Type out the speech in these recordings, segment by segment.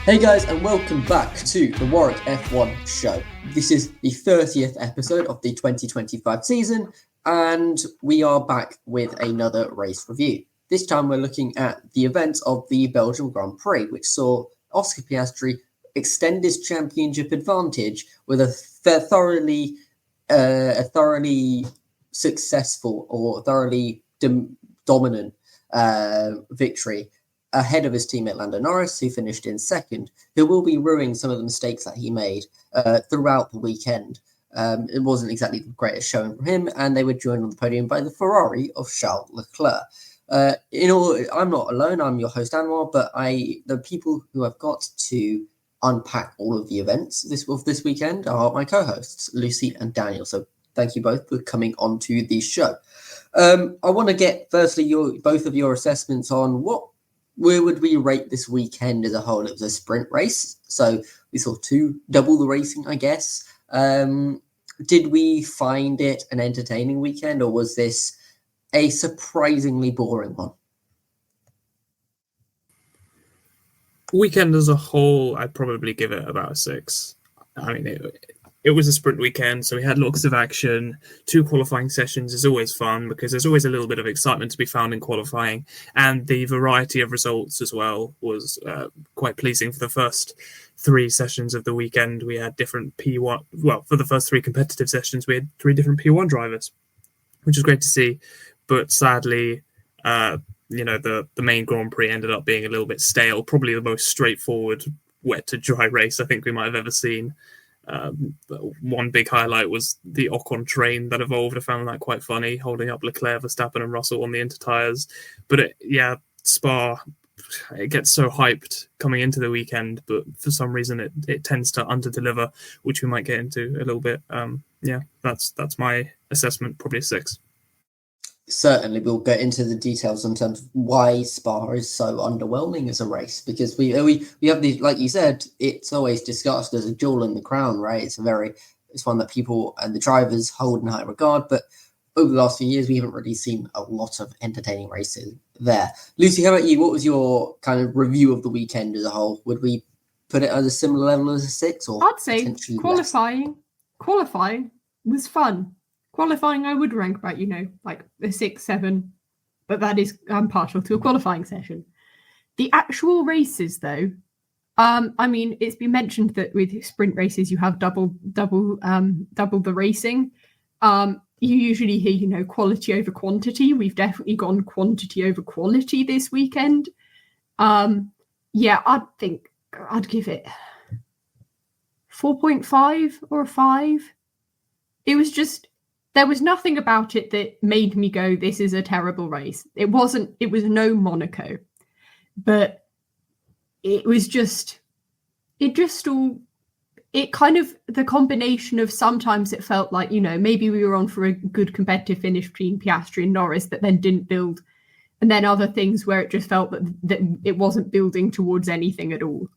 Hey guys, and welcome back to the Warwick F1 show. This is the 30th episode of the 2025 season, and we are back with another race review. This time we're looking at the events of the Belgium Grand Prix, which saw Oscar Piastri extend his championship advantage with a thoroughly successful or thoroughly dominant victory ahead of his teammate Lando Norris, who finished in second, who will be ruining some of the mistakes that he made throughout the weekend. It wasn't exactly the greatest showing from him, and they were joined on the podium by the Ferrari of Charles Leclerc. I'm not alone. I'm your host Anwar, but the people who I've got to unpack all of the events this weekend are my co-hosts Lucy and Daniel. So thank you both for coming onto the show. I want to get firstly both of your assessments on where would we rate this weekend as a whole. It was a sprint race, so we saw double the racing, I guess. Did we find it an entertaining weekend, or was this a surprisingly boring one? Weekend as a whole, I'd probably give it about a 6. I mean, it was a sprint weekend, so we had lots of action. 2 qualifying sessions is always fun because there's always a little bit of excitement to be found in qualifying. And the variety of results as well was quite pleasing. For the first 3 sessions of the weekend, we had different P1. Well, for the first 3 competitive sessions, we had 3 different P1 drivers, which was great to see. But sadly, the main Grand Prix ended up being a little bit stale. Probably the most straightforward wet to dry race I think we might have ever seen. One big highlight was the Ocon train that evolved. I found that quite funny, holding up Leclerc, Verstappen and Russell on the inter-tyres. But Spa, it gets so hyped coming into the weekend, but for some reason it tends to under-deliver, which we might get into a little bit. That's my assessment, probably a 6. Certainly, we'll get into the details in terms of why Spa is so underwhelming as a race, because we have these, like you said, it's always discussed as a jewel in the crown, right? It's one that people and the drivers hold in high regard, but over the last few years, we haven't really seen a lot of entertaining races there. Lucy, how about you? What was your kind of review of the weekend as a whole? Would we put it at a similar level as a 6, or I'd say qualifying was fun. Qualifying, I would rank about, like a 6, 7, but that is, I'm partial to a qualifying session. The actual races, though, it's been mentioned that with sprint races, you have double the racing. You usually hear, quality over quantity. We've definitely gone quantity over quality this weekend. I'd think I'd give it 4.5 or a 5. It was just... There was nothing about it that made me go, this is a terrible race. It was no Monaco, but it was just, the combination of sometimes it felt like, maybe we were on for a good competitive finish between Piastri and Norris that then didn't build. And then other things where it just felt that it wasn't building towards anything at all.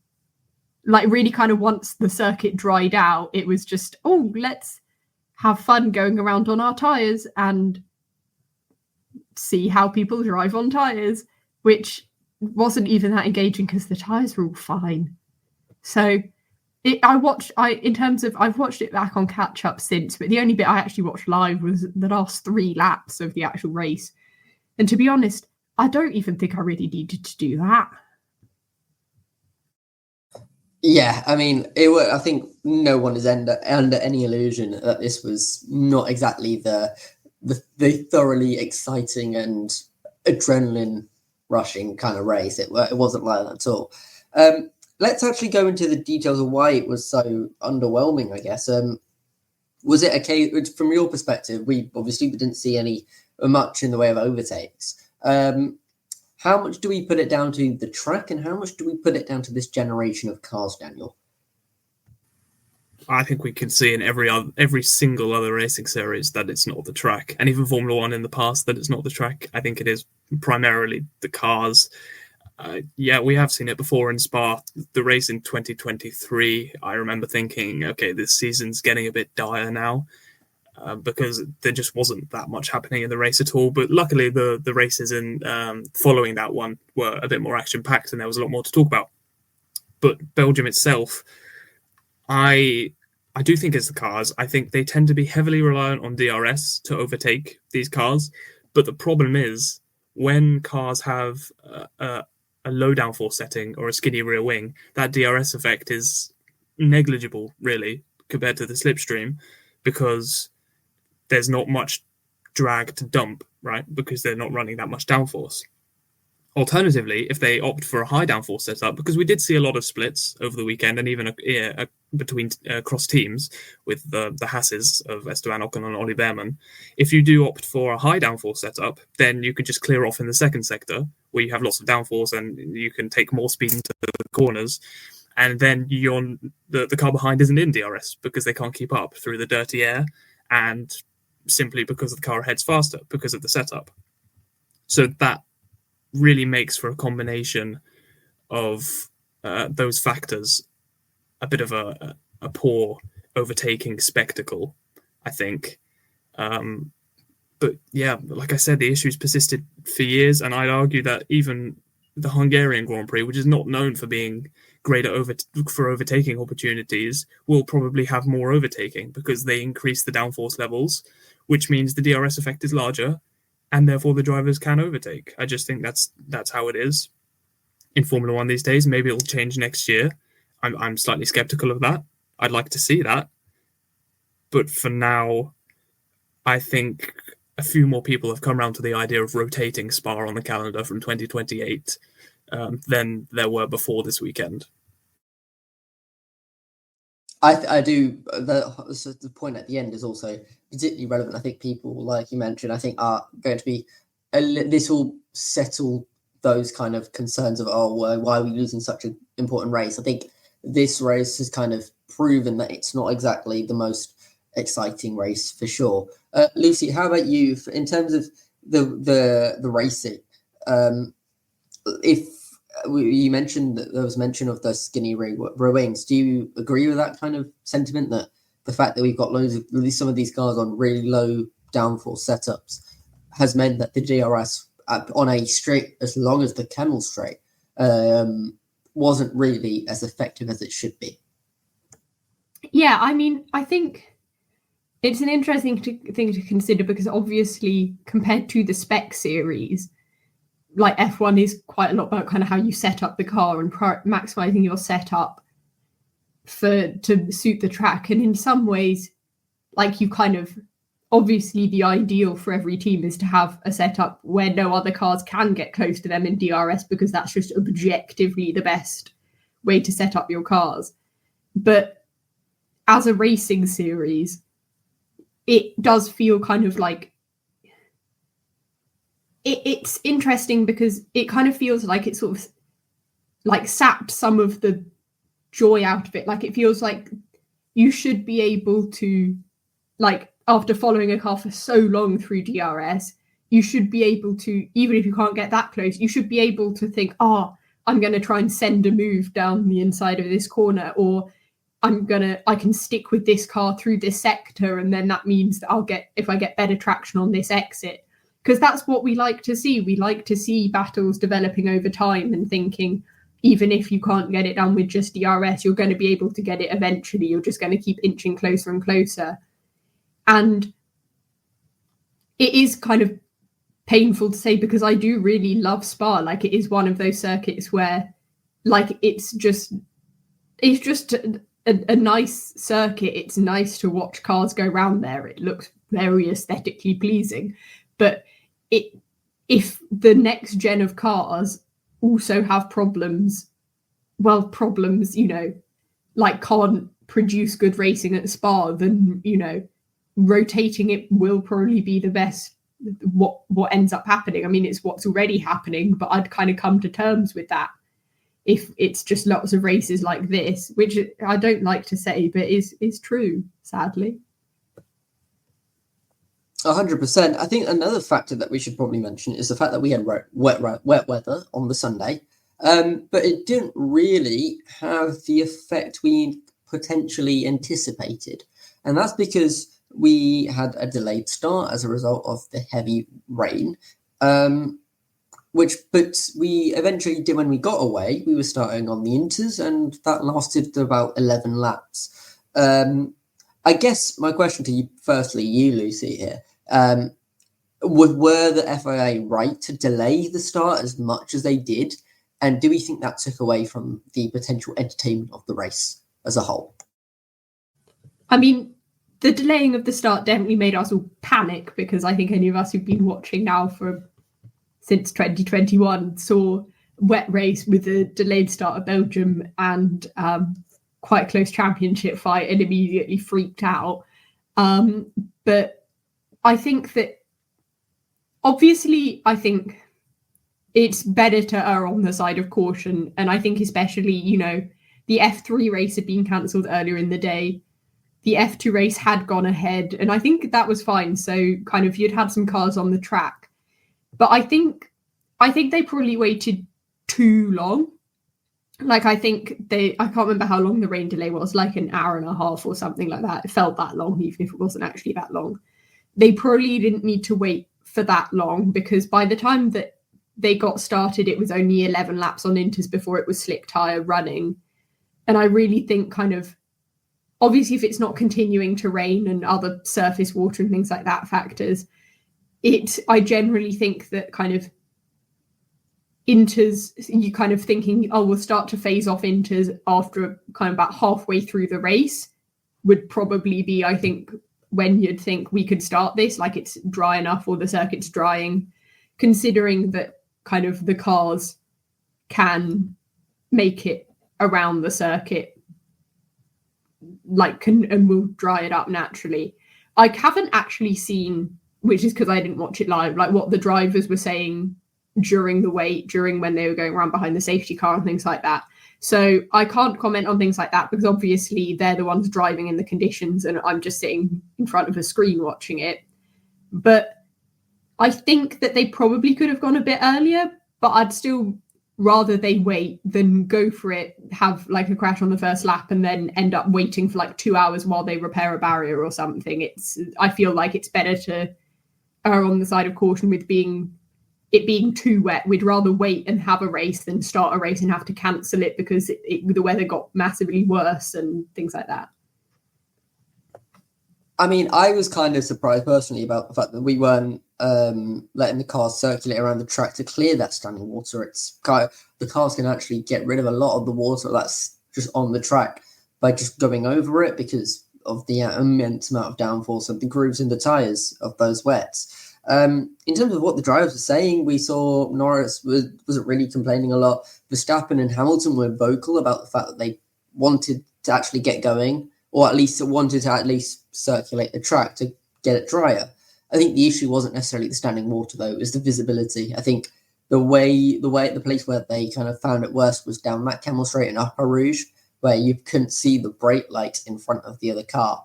Like really kind of once the circuit dried out, it was just, let's have fun going around on our tyres and see how people drive on tyres, which wasn't even that engaging because the tyres were all fine. So I've watched it back on catch up since, but the only bit I actually watched live was the last 3 laps of the actual race. And to be honest, I don't even think I really needed to do that. Yeah, I mean, I think no one is under any illusion that this was not exactly the thoroughly exciting and adrenaline rushing kind of race. It wasn't like that at all. Let's actually go into the details of why it was so underwhelming, I guess. Was it a case, from your perspective, we didn't see much in the way of overtakes. How much do we put it down to the track, and how much do we put it down to this generation of cars, Daniel? I think we can see in every single other racing series that it's not the track, and even Formula One in the past that it's not the track. I think it is primarily the cars. We have seen it before in Spa. The race in 2023, I remember thinking, okay, this season's getting a bit dire now. Because there just wasn't that much happening in the race at all. But luckily, the races in following that one were a bit more action-packed and there was a lot more to talk about. But Belgium itself, I do think it's the cars. I think they tend to be heavily reliant on DRS to overtake these cars. But the problem is when cars have a low downforce setting or a skinny rear wing, that DRS effect is negligible, really, compared to the slipstream, because there's not much drag to dump, right? Because they're not running that much downforce. Alternatively, if they opt for a high downforce setup, because we did see a lot of splits over the weekend and even between cross teams with the Hasses of Esteban Ocon and Ollie Behrman, if you do opt for a high downforce setup, then you can just clear off in the second sector where you have lots of downforce and you can take more speed into the corners. And then the car behind isn't in DRS because they can't keep up through the dirty air and simply because the car heads faster because of the setup. So that really makes for a combination of those factors a bit of a poor overtaking spectacle, I think. But yeah, like I said, the issues persisted for years, and I'd argue that even the Hungarian Grand Prix, which is not known for being great at for overtaking opportunities, will probably have more overtaking because they increase the downforce levels, which means the DRS effect is larger, and therefore the drivers can overtake. I just think that's how it is in Formula One these days. Maybe it'll change next year. I'm slightly skeptical of that. I'd like to see that. But for now, I think a few more people have come around to the idea of rotating Spa on the calendar from 2028 than there were before this weekend. I do. The point at the end is also particularly relevant. I think people, like you mentioned, I think are going to be. This will settle those kind of concerns of, why are we losing such an important race? I think this race has kind of proven that it's not exactly the most exciting race for sure. Lucy, how about you in terms of the racing? If you mentioned that there was mention of the skinny rear wings, do you agree with that kind of sentiment, that the fact that we've got some of these cars on really low downforce setups has meant that the DRS on a straight as long as the Kemmel straight wasn't really as effective as it should be? Yeah, I mean, I think it's an interesting thing to consider because obviously compared to the spec series, like F1 is quite a lot about kind of how you set up the car and maximizing your setup to suit the track. And in some ways, like you kind of, obviously the ideal for every team is to have a setup where no other cars can get close to them in DRS because that's just objectively the best way to set up your cars. But as a racing series, it does feel kind of like it's interesting because it kind of feels like it sort of like sapped some of the joy out of it. Like it feels like you should be able to, like after following a car for so long through DRS, you should be able to, even if you can't get that close, you should be able to think, I'm going to try and send a move down the inside of this corner, or I can stick with this car through this sector, and then that means that if I get better traction on this exit. Because that's what we like to see. We like to see battles developing over time and thinking, even if you can't get it done with just DRS, you're going to be able to get it eventually. You're just going to keep inching closer and closer. And it is kind of painful to say because I do really love Spa. Like it is one of those circuits where like it's just a nice circuit. It's nice to watch cars go around there. It looks very aesthetically pleasing. But if the next gen of cars also have problems, like can't produce good racing at Spa, then, rotating it will probably be the best, what ends up happening. I mean, it's what's already happening, but I'd kind of come to terms with that if it's just lots of races like this, which I don't like to say, but is true, sadly. 100%. I think another factor that we should probably mention is the fact that we had wet weather on the Sunday, but it didn't really have the effect we potentially anticipated. And that's because we had a delayed start as a result of the heavy rain. But we eventually did when we got away. We were starting on the Inters, and that lasted about 11 laps. I guess my question to you, firstly, you, Lucy, here. Were the FIA right to delay the start as much as they did? And do we think that took away from the potential entertainment of the race as a whole? I mean, the delaying of the start definitely made us all panic, because I think any of us who've been watching now since 2021 saw wet race with a delayed start of Belgium and quite a close championship fight and immediately freaked out. But I think that obviously, I think it's better to err on the side of caution. And I think especially, the F3 race had been cancelled earlier in the day. The F2 race had gone ahead, and I think that was fine. So kind of you'd had some cars on the track. But I think they probably waited too long. Like, I can't remember how long the rain delay was, like an hour and a half or something like that. It felt that long, even if it wasn't actually that long. They probably didn't need to wait for that long, because by the time that they got started, it was only 11 laps on Inters before it was slick tyre running. And I really think kind of, obviously, if it's not continuing to rain and other surface water and things like that factors, I generally think that kind of Inters, you kind of thinking, we'll start to phase off Inters after kind of about halfway through the race would probably be, I think, when you'd think we could start this, like it's dry enough or the circuit's drying, considering that kind of the cars can make it around the circuit, and will dry it up naturally. I haven't actually seen, which is because I didn't watch it live, like what the drivers were saying during when they were going around behind the safety car and things like that. So I can't comment on things like that, because obviously they're the ones driving in the conditions and I'm just sitting in front of a screen watching it. But I think that they probably could have gone a bit earlier, but I'd still rather they wait than go for it, have like a crash on the first lap and then end up waiting for like 2 hours while they repair a barrier or something. I feel like it's better to err on the side of caution with it being too wet. We'd rather wait and have a race than start a race and have to cancel it because the weather got massively worse and things like that. I mean, I was kind of surprised personally about the fact that we weren't letting the cars circulate around the track to clear that standing water. The cars can actually get rid of a lot of the water that's just on the track by just going over it because of the immense amount of downforce of the grooves in the tyres of those wets. In terms of what the drivers were saying, we saw Norris wasn't really complaining a lot. Verstappen and Hamilton were vocal about the fact that they wanted to actually get going, or at least wanted to at least circulate the track to get it drier. I think the issue wasn't necessarily the standing water, though. It was the visibility. I think the place where they kind of found it worse was down that Camel Straight in Upper Rouge, where you couldn't see the brake light in front of the other car.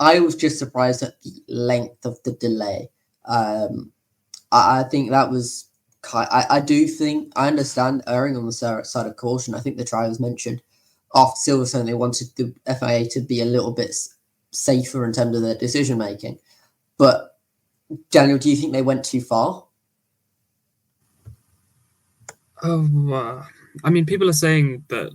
I was just surprised at the length of the delay. I think that was... I understand erring on the side of caution. I think the drivers mentioned after Silverstone they wanted the FIA to be a little bit safer in terms of their decision making. But Daniel, do you think they went too far? I mean, people are saying that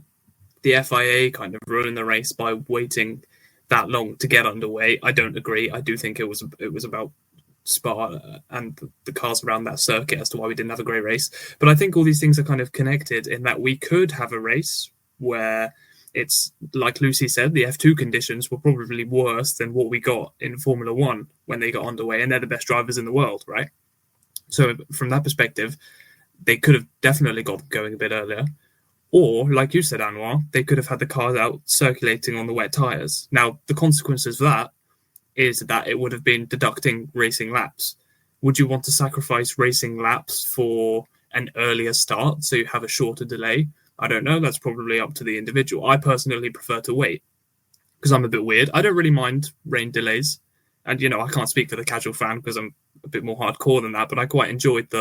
the FIA kind of ruined the race by waiting that long to get underway. I don't agree. I do think it was about Spa and the cars around that circuit as to why we didn't have a great race. But I think all these things are kind of connected in that we could have a race where it's, like Lucy said, the F2 conditions were probably worse than what we got in Formula One when they got underway, and they're the best drivers in the world, right? So from that perspective, they could have definitely got going a bit earlier. Or, like you said, Anwar, they could have had the cars out circulating on the wet tyres. Now, the consequences of that is that it would have been deducting racing laps. Would you want to sacrifice racing laps for an earlier start so you have a shorter delay? I don't know. That's probably up to the individual. I personally prefer to wait because I'm a bit weird. I don't really mind rain delays. And, I can't speak for the casual fan because I'm a bit more hardcore than that, but I quite enjoyed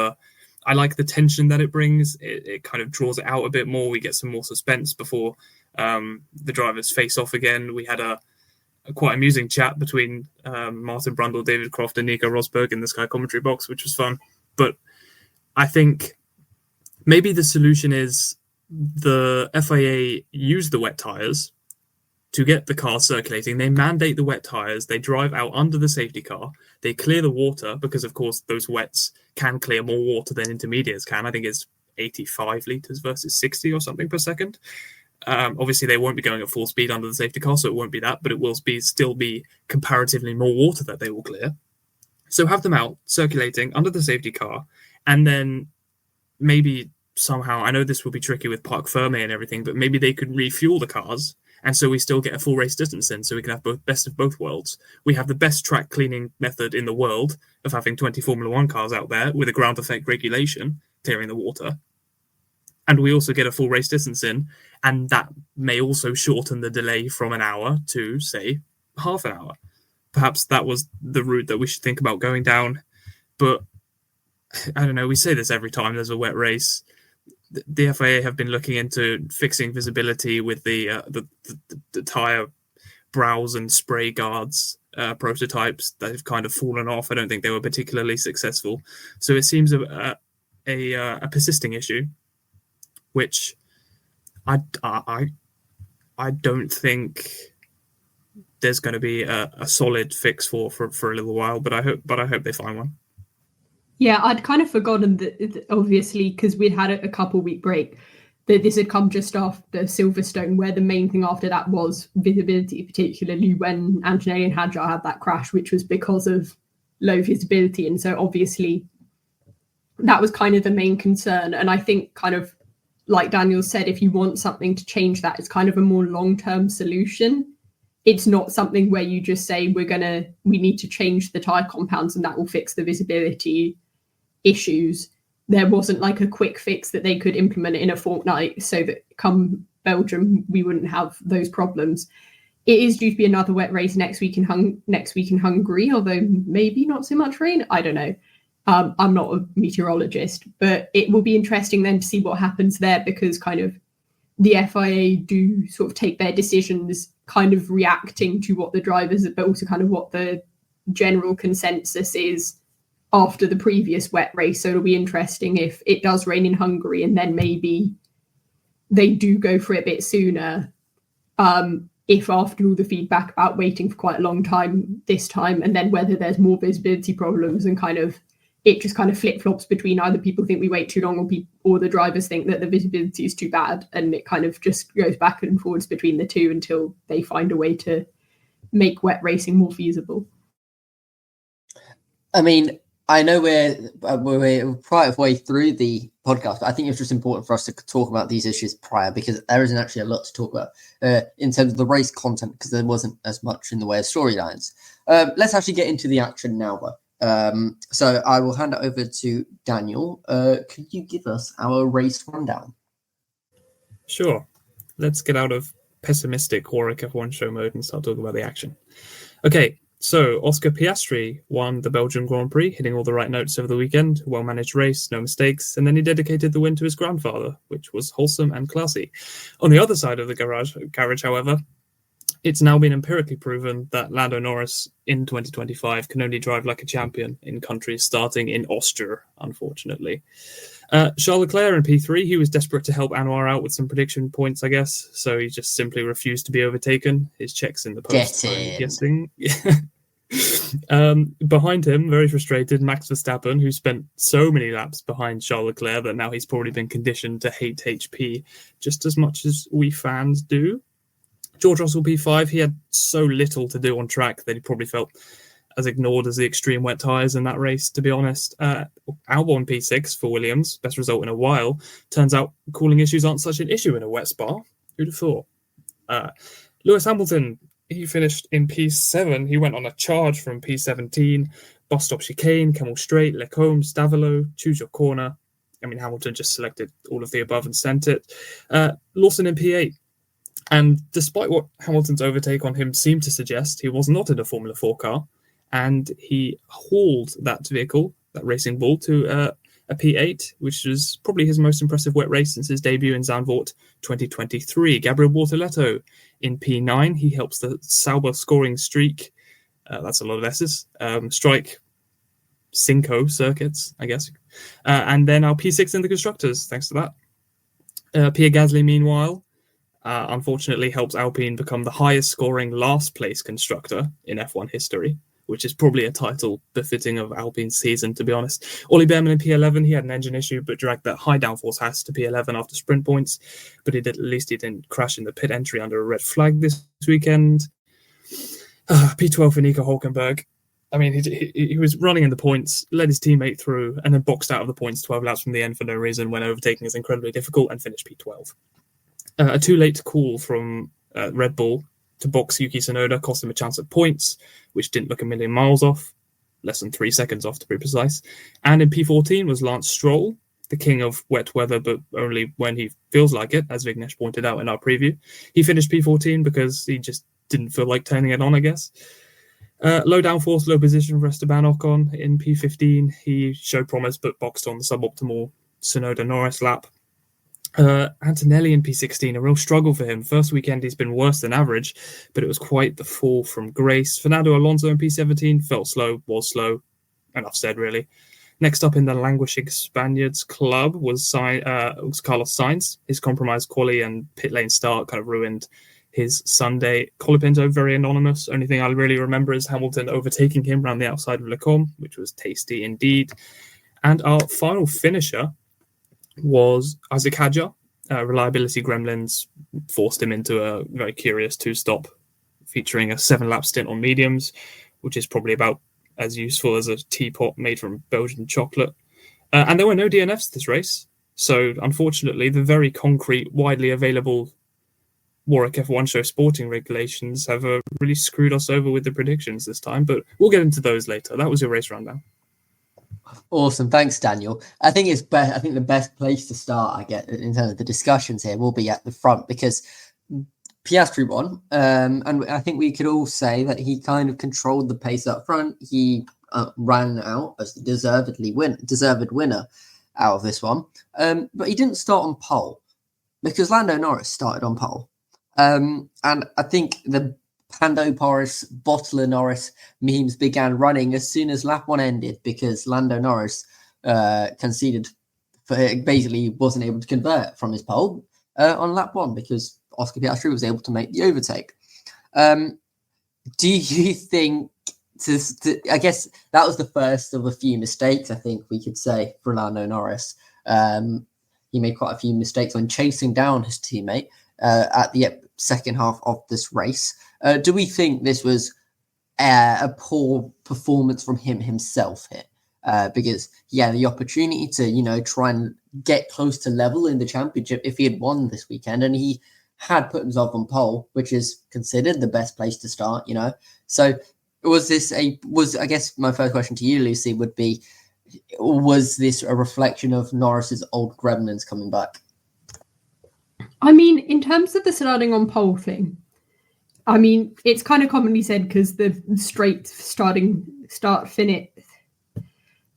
I like the tension that it brings. It kind of draws it out a bit more. We get some more suspense before the drivers face off again. We had a quite amusing chat between Martin Brundle, David Croft and Nico Rosberg in the Sky commentary box, which was fun. But I think maybe the solution is the FIA use the wet tyres to get the car circulating. They mandate the wet tyres. They drive out under the safety car. They clear the water because, of course, those wets can clear more water than intermediates can. I think it's 85 litres versus 60 or something per second. Obviously, they won't be going at full speed under the safety car, so it won't be that, but it will still be comparatively more water that they will clear. So have them out circulating under the safety car, and then maybe somehow, I know this will be tricky with Parc Fermé and everything, but maybe they could refuel the cars, and so we still get a full race distance in, so we can have both best of both worlds. We have the best track cleaning method in the world of having 20 Formula One cars out there with a ground effect regulation clearing the water. And we also get a full race distance in, and that may also shorten the delay from an hour to, say, half an hour. Perhaps that was the route that we should think about going down. But I don't know, we say this every time there's a wet race. The FIA have been looking into fixing visibility with the tyre brows and spray guards prototypes that have kind of fallen off. I don't think they were particularly successful. So it seems a persisting issue, which I don't think there's going to be a solid fix for a little while. But I hope they find one. Yeah, I'd kind of forgotten that, obviously, because we'd had a couple-week break, that this had come just after Silverstone, where the main thing after that was visibility, particularly when Antonelli and Hadjar had that crash, which was because of low visibility. And so obviously that was kind of the main concern. And I think, kind of like Daniel said, if you want something to change that, it's kind of a more long-term solution. It's not something where you just say we need to change the tyre compounds and that will fix the visibility issues. There wasn't like a quick fix that they could implement in a fortnight so that come Belgium we wouldn't have those problems. It is due to be another wet race next week in Hungary, although maybe not so much rain. I don't know. I'm not a meteorologist, but it will be interesting then to see what happens there, because kind of the FIA do sort of take their decisions kind of reacting to what the drivers, but also kind of what the general consensus is after the previous wet race. So it'll be interesting if it does rain in Hungary and then maybe they do go for it a bit sooner. If after all the feedback about waiting for quite a long time this time, and then whether there's more visibility problems and kind of it just kind of flip-flops between either people think we wait too long or the drivers think that the visibility is too bad, and it kind of just goes back and forwards between the two until they find a way to make wet racing more feasible. I mean, I know we're quite a way through the podcast, but I think it's just important for us to talk about these issues prior, because there isn't actually a lot to talk about in terms of the race content, because there wasn't as much in the way of storylines. Let's actually get into the action now, though. So I will hand it over to Daniel. Could you give us our race rundown? Sure. Let's get out of pessimistic Warwick F1 show mode and start talking about the action. Okay, so Oscar Piastri won the Belgian Grand Prix, hitting all the right notes over the weekend. Well-managed race, no mistakes, and then he dedicated the win to his grandfather, which was wholesome and classy. On the other side of the garage, however, it's now been empirically proven that Lando Norris in 2025 can only drive like a champion in countries starting in Austria, unfortunately. Charles Leclerc in P3, he was desperate to help Anwar out with some prediction points, I guess, so he just simply refused to be overtaken. His checks in the post, I'm guessing. Behind him, very frustrated, Max Verstappen, who spent so many laps behind Charles Leclerc that now he's probably been conditioned to hate HP just as much as we fans do. George Russell P5, he had so little to do on track that he probably felt as ignored as the extreme wet tyres in that race, to be honest. Albon P6 for Williams, best result in a while. Turns out cooling issues aren't such an issue in a wet Spa. Who'd have thought? Lewis Hamilton, he finished in P7. He went on a charge from P17. Bus stop chicane, Kemmel Straight, Lecombe, Stavilo, choose your corner. I mean, Hamilton just selected all of the above and sent it. Lawson in P8. And despite what Hamilton's overtake on him seemed to suggest, he was not in a Formula 4 car, and he hauled that vehicle, that racing bull, to a P8, which was probably his most impressive wet race since his debut in Zandvoort 2023. Gabriel Bortoletto in P9, he helps the Sauber scoring streak, that's a lot of S's, strike Cinco circuits, I guess. And then our P6 in the constructors, thanks to that. Pierre Gasly, meanwhile, unfortunately helps Alpine become the highest scoring last place constructor in F1 history, which is probably a title befitting of Alpine's season, to be honest. Ollie Behrman in P11, he had an engine issue, but dragged that high downforce Haas to P11 after sprint points. But at least he didn't crash in the pit entry under a red flag this weekend. P12 for Nico Hulkenberg. I mean, he was running in the points, led his teammate through, and then boxed out of the points 12 laps from the end for no reason when overtaking is incredibly difficult, and finished P12. A too late call from Red Bull to box Yuki Tsunoda cost him a chance at points, which didn't look a million miles off, less than 3 seconds off to be precise. And in P14 was Lance Stroll, the king of wet weather, but only when he feels like it, as Vignesh pointed out in our preview. He finished P14 because he just didn't feel like turning it on, I guess. Low downforce, low position for Esteban Ocon in P15. He showed promise, but boxed on the suboptimal Tsunoda Norris lap. Antonelli in P16, a real struggle for him. First weekend he's been worse than average, but it was quite the fall from grace. Fernando Alonso in P17 felt slow, was slow. Enough said, really. Next up in the languishing Spaniards club was Carlos Sainz. His compromised quali and pit lane start kind of ruined his Sunday. Colapinto, very anonymous. Only thing I really remember is Hamilton overtaking him around the outside of Leclerc, which was tasty indeed. And our final finisher was Isaac Hadjar. Reliability gremlins forced him into a very curious 2-stop featuring a 7-lap stint on mediums, which is probably about as useful as a teapot made from Belgian chocolate. And there were no DNFs this race. So unfortunately, the very concrete, widely available Warwick F1 show sporting regulations have really screwed us over with the predictions this time, but we'll get into those later. That was your race rundown. Awesome, thanks, Daniel. I think the best place to start, I get in terms of the discussions here, will be at the front because Piastri won, and I think we could all say that he kind of controlled the pace up front. He ran out as the deserved winner out of this one, but he didn't start on pole because Lando Norris started on pole. And I think the Pando Porris, Bottler Norris memes began running as soon as lap 1 ended because Lando Norris conceded, basically wasn't able to convert from his pole on lap 1 because Oscar Piastri was able to make the overtake. Do you think, I guess that was the first of a few mistakes, I think we could say, for Lando Norris. He made quite a few mistakes when chasing down his teammate at the second half of this race. Do we think this was a poor performance from him himself here? Because he had the opportunity to, try and get close to level in the championship if he had won this weekend, and he had put himself on pole, which is considered the best place to start, So I guess my first question to you, Lucy, would be, was this a reflection of Norris's old gremlins coming back? I mean, in terms of the starting on pole thing, I mean, it's kind of commonly said because the straight start finish.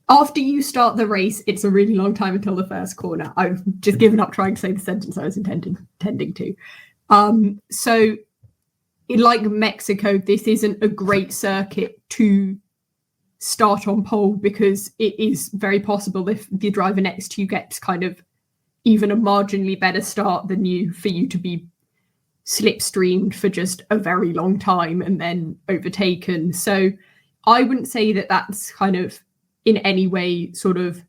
After you start the race, it's a really long time until the first corner. I've just given up trying to say the sentence I was intending to. So, like Mexico, this isn't a great circuit to start on pole because it is very possible if the driver next to you gets kind of even a marginally better start than you, for you to be slipstreamed for just a very long time and then overtaken. So I wouldn't say that that's kind of in any way sort of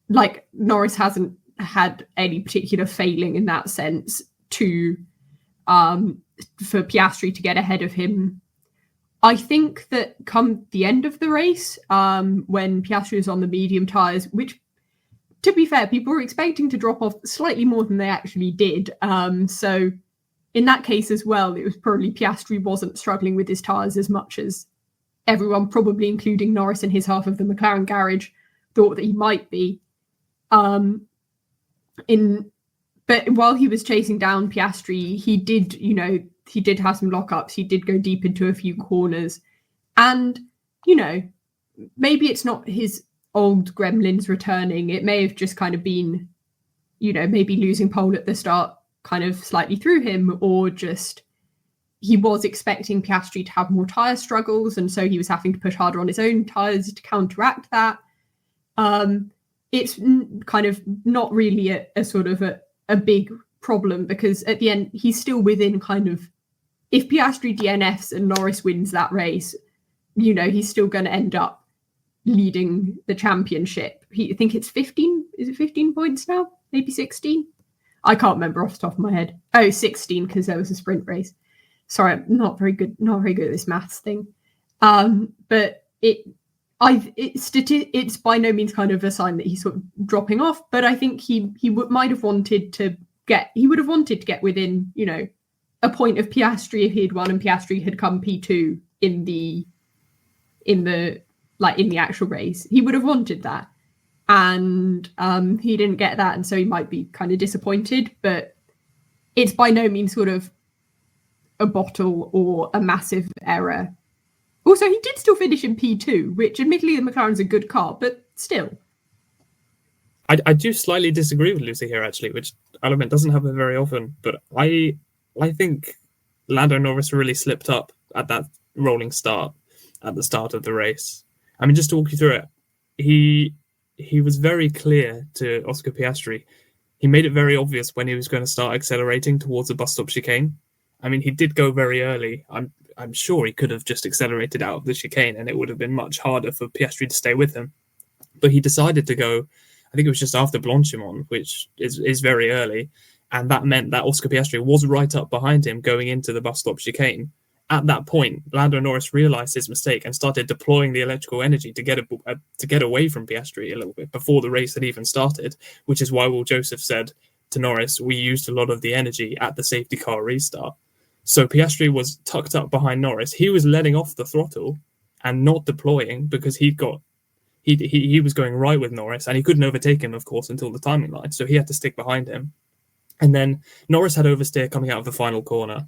like Norris hasn't had any particular failing in that sense to for Piastri to get ahead of him. I think that come the end of the race, when Piastri was on the medium tyres, which, to be fair, people were expecting to drop off slightly more than they actually did. So in that case as well, it was probably Piastri wasn't struggling with his tyres as much as everyone, probably including Norris and his half of the McLaren garage, thought that he might be. But while he was chasing down Piastri, he did have some lockups. He did go deep into a few corners. And, maybe it's not his old gremlins returning. It may have just kind of been, maybe losing pole at the start kind of slightly threw him, or just he was expecting Piastri to have more tyre struggles, and so he was having to push harder on his own tyres to counteract that. It's kind of not really a sort of a big problem, because at the end, he's still within kind of, if Piastri DNFs and Norris wins that race, he's still going to end up leading the championship. I think it's 15. Is it 15 points now? Maybe 16? I can't remember off the top of my head. Oh, 16, because there was a sprint race. Sorry, I'm not very good at this maths thing. But it's by no means kind of a sign that he's sort of dropping off. But I think he might have wanted to get within, a point of Piastri if he had won and Piastri had come P2 in the actual race. He would have wanted that. And he didn't get that, and so he might be kind of disappointed, but it's by no means sort of a bottle or a massive error. Also, he did still finish in P2, which admittedly the McLaren's a good car, but still. I do slightly disagree with Lucy here, actually, which I'll admit doesn't happen very often, but I think Lando Norris really slipped up at that rolling start at the start of the race. I mean, just to walk you through it, he was very clear to Oscar Piastri. He made it very obvious when he was going to start accelerating towards the bus stop chicane. I mean, he did go very early. I'm sure he could have just accelerated out of the chicane and it would have been much harder for Piastri to stay with him. But he decided to go, I think it was just after Blanchimont, which is very early. And that meant that Oscar Piastri was right up behind him going into the bus stop chicane. At that point, Lando Norris realised his mistake and started deploying the electrical energy to get away from Piastri a little bit before the race had even started, which is why Will Joseph said to Norris, we used a lot of the energy at the safety car restart. So Piastri was tucked up behind Norris. He was letting off the throttle and not deploying because he was going right with Norris, and he couldn't overtake him, of course, until the timing line. So he had to stick behind him. And then Norris had oversteer coming out of the final corner.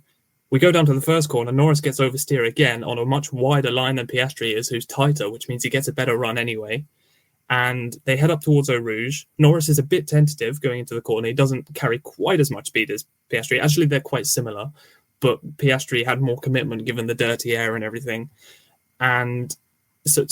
We go down to the first corner. Norris gets oversteer again on a much wider line than Piastri is, who's tighter, which means he gets a better run anyway. And they head up towards Eau Rouge. Norris is a bit tentative going into the corner. He doesn't carry quite as much speed as Piastri. Actually, they're quite similar, but Piastri had more commitment given the dirty air and everything. And so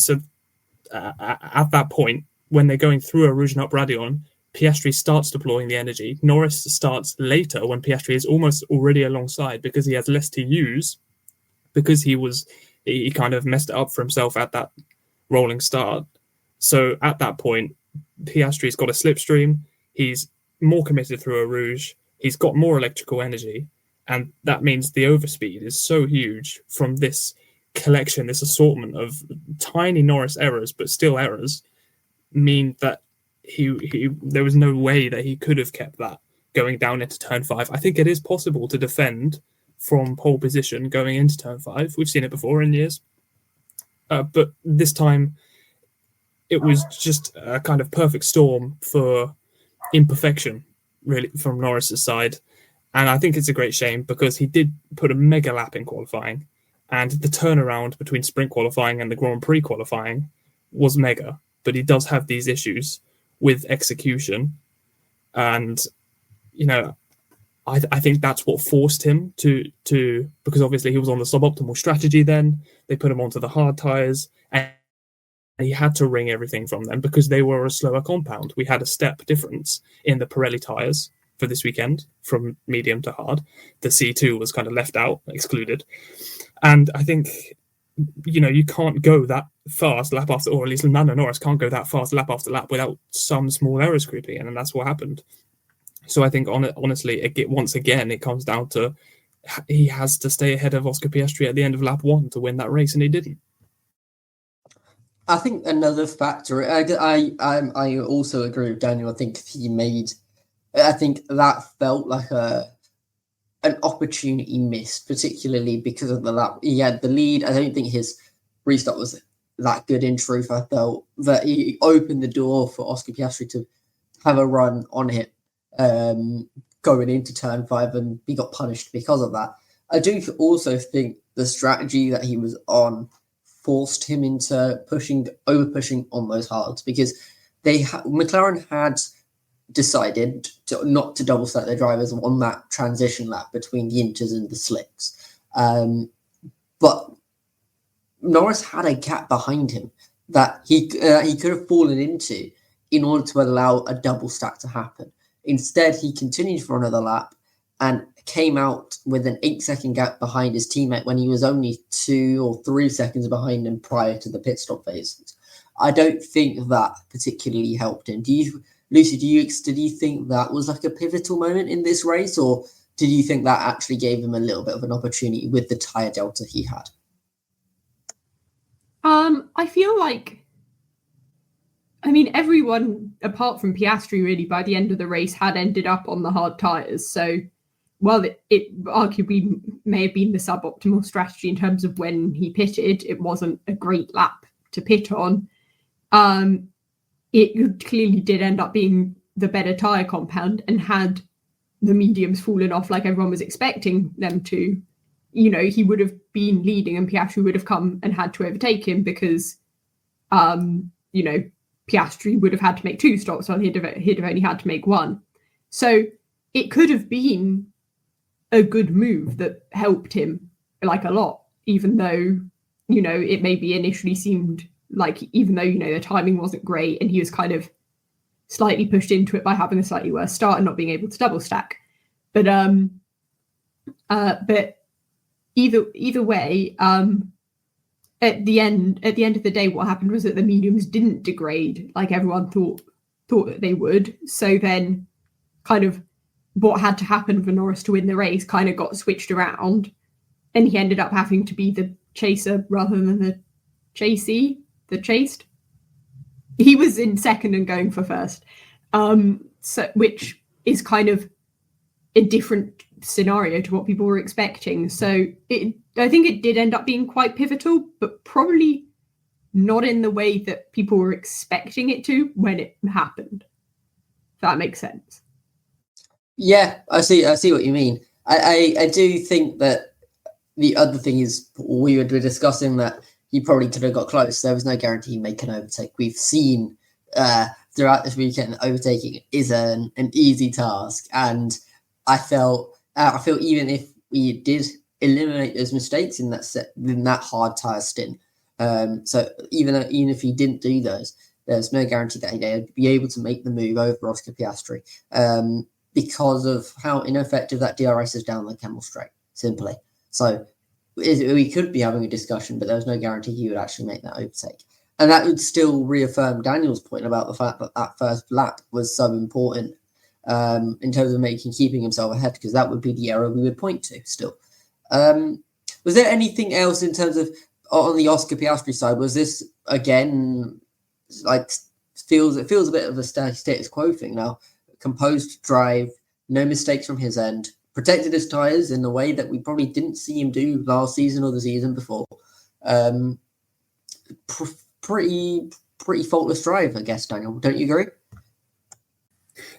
at that point, when they're going through Eau Rouge and up Raidillon, Piastri starts deploying the energy. Norris starts later when Piastri is almost already alongside because he has less to use, because he kind of messed it up for himself at that rolling start. So at that point, Piastri's got a slipstream. He's more committed through Eau Rouge. He's got more electrical energy. And that means the overspeed is so huge from this collection, this assortment of tiny Norris errors, but still errors, mean that there was no way that he could have kept that going down into turn 5. I think it is possible to defend from pole position going into turn 5. We've seen it before in years. But this time, it was just a kind of perfect storm for imperfection, really, from Norris's side. And I think it's a great shame because he did put a mega lap in qualifying. And the turnaround between sprint qualifying and the Grand Prix qualifying was mega. But he does have these issues with execution. And, I think that's what forced him to because obviously he was on the suboptimal strategy then. They put him onto the hard tyres and he had to wring everything from them because they were a slower compound. We had a step difference in the Pirelli tyres for this weekend from medium to hard. The C2 was kind of left out, excluded. And I think, you can't go that fast lap after, or at least Lando Norris can't go that fast lap after lap without some small errors creeping in, and that's what happened. So I think, honestly, once again, it comes down to he has to stay ahead of Oscar Piastri at the end of lap 1 to win that race, and he didn't. I think another factor, I also agree with Daniel. I think that felt like an opportunity missed, particularly because of the lap. He had the lead. I don't think his restart was that good in truth. I felt that he opened the door for Oscar Piastri to have a run on him going into turn 5, and he got punished because of that. I do also think the strategy that he was on forced him into over pushing on those hards, because McLaren had decided not to double stack their drivers on that transition lap between the inters and the slicks. But Norris had a gap behind him that he could have fallen into in order to allow a double stack to happen. Instead, he continued for another lap and came out with an 8-second gap behind his teammate when he was only 2 or 3 seconds behind him prior to the pit stop phase. I don't think that particularly helped him. Lucy, did you think that was like a pivotal moment in this race, or did you think that actually gave him a little bit of an opportunity with the tyre delta he had? I feel like, everyone apart from Piastri really by the end of the race had ended up on the hard tyres. So while it arguably may have been the suboptimal strategy in terms of when he pitted, it wasn't a great lap to pit on. It clearly did end up being the better tyre compound, and had the mediums fallen off like everyone was expecting them to, he would have been leading and Piastri would have come and had to overtake him because, Piastri would have had to make 2 stops while he'd have only had to make 1. So it could have been a good move that helped him like a lot, even though, it maybe initially seemed like, even though, the timing wasn't great and he was kind of slightly pushed into it by having a slightly worse start and not being able to double stack. But either way, at the end of the day, what happened was that the mediums didn't degrade like everyone thought that they would. So then kind of what had to happen for Norris to win the race kind of got switched around, and he ended up having to be the chaser rather than the chased. He was in second and going for first, so which is kind of a different scenario to what people were expecting. So I think it did end up being quite pivotal, but probably not in the way that people were expecting it to when it happened. If that makes sense. Yeah, I see what you mean. I do think that the other thing is, we were discussing that he probably could have got close. There was no guarantee he'd make an overtake. We've seen throughout this weekend, overtaking is an easy task, and I feel even if we did eliminate those mistakes in that hard tyre stint, so even if he didn't do those, there's no guarantee that he'd be able to make the move over Oscar Piastri, because of how ineffective that DRS is down the Camel Straight, simply. So we could be having a discussion, but there's no guarantee he would actually make that overtake. And that would still reaffirm Daniel's point about the fact that first lap was so important in terms of keeping himself ahead, because that would be the error we would point to still. Was there anything else in terms of, on the Oscar Piastri side, was this, again, like, feels a bit of a status quo thing now? Composed drive, no mistakes from his end, protected his tyres in a way that we probably didn't see him do last season or the season before. Pretty faultless drive, I guess, Daniel. Don't you agree?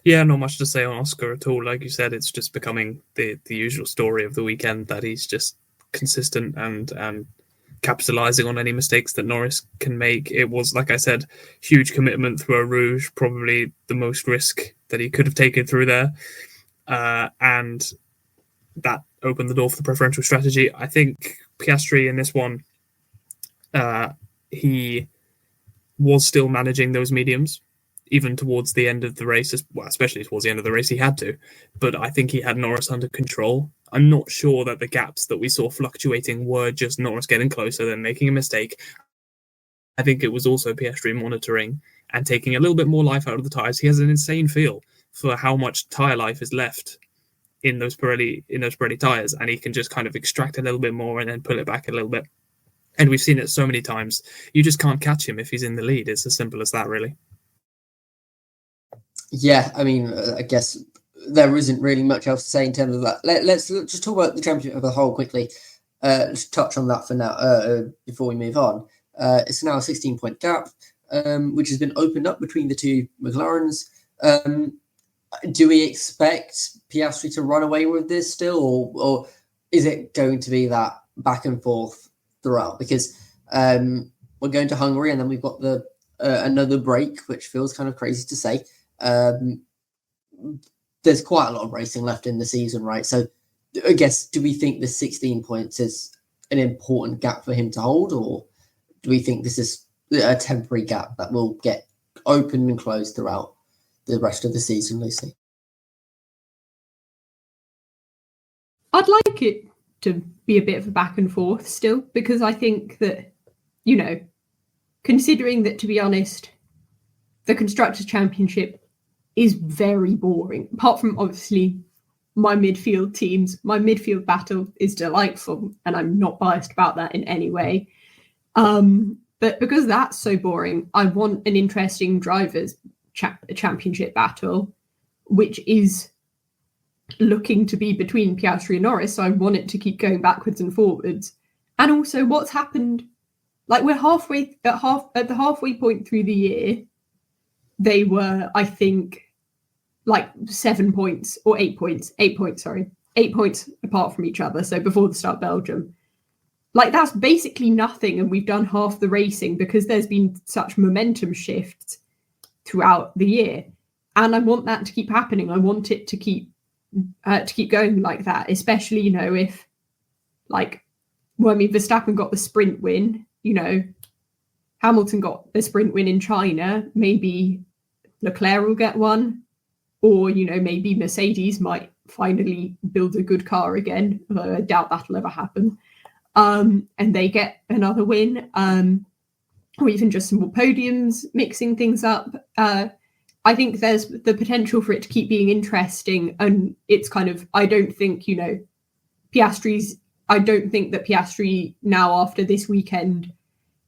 Yeah, not much to say on Oscar at all. Like you said, it's just becoming the usual story of the weekend, that he's just consistent and capitalizing on any mistakes that Norris can make. It was, like I said, huge commitment through a Rouge, probably the most risk that he could have taken through there. And that opened the door for the preferential strategy. I think Piastri in this one, he was still managing those mediums, even towards the end of the race, especially towards the end of the race, he had to. But I think he had Norris under control. I'm not sure that the gaps that we saw fluctuating were just Norris getting closer, then making a mistake. I think it was also Piastri monitoring and taking a little bit more life out of the tyres. He has an insane feel for how much tyre life is left in those Pirelli tyres, and he can just kind of extract a little bit more and then pull it back a little bit. And we've seen it so many times. You just can't catch him if he's in the lead. It's as simple as that, really. Yeah, I mean, I guess there isn't really much else to say in terms of that. Let's just talk about the championship as a whole quickly. Let's touch on that for now before we move on. It's now a 16-point gap, which has been opened up between the two McLarens. Do we expect Piastri to run away with this still, or is it going to be that back and forth throughout? Because we're going to Hungary, and then we've got the another break, which feels kind of crazy to say. There's quite a lot of racing left in the season, right? So I guess, do we think the 16 points is an important gap for him to hold, or do we think this is a temporary gap that will get opened and closed throughout the rest of the season, Lucy? I'd like it to be a bit of a back and forth still, because I think that, you know, considering that, to be honest, the Constructors' Championship is very boring. Apart from, obviously, my midfield teams, my midfield battle is delightful, and I'm not biased about that in any way. But because that's so boring, I want an interesting drivers' championship battle, which is looking to be between Piastri and Norris. So I want it to keep going backwards and forwards. And also, what's happened? Like, we're halfway at the halfway point through the year. They were, I think, like 7 points or 8 points. 8 points apart from each other. So before the start of Belgium. Like, that's basically nothing, and we've done half the racing because there's been such momentum shifts throughout the year. And I want that to keep happening. I want it to keep going like that, especially, you know, if, like, well, I mean, Verstappen got the sprint win, you know, Hamilton got the sprint win in China, maybe Leclerc will get one, or, you know, maybe Mercedes might finally build a good car again, although I doubt that'll ever happen. And they get another win, or even just some more podiums, mixing things up. I think there's the potential for it to keep being interesting, and it's kind of, I don't think that Piastri now after this weekend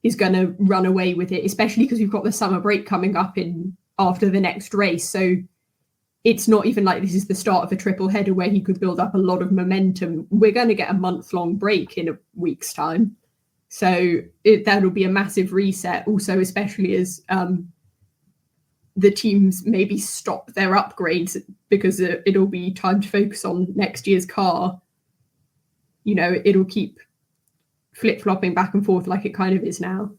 is going to run away with it, especially because we've got the summer break coming up after the next race. So it's not even like this is the start of a triple header where he could build up a lot of momentum. We're going to get a month-long break in a week's time. So that'll be a massive reset also, especially as the teams maybe stop their upgrades because it'll be time to focus on next year's car. You know, it'll keep flip-flopping back and forth like it kind of is now.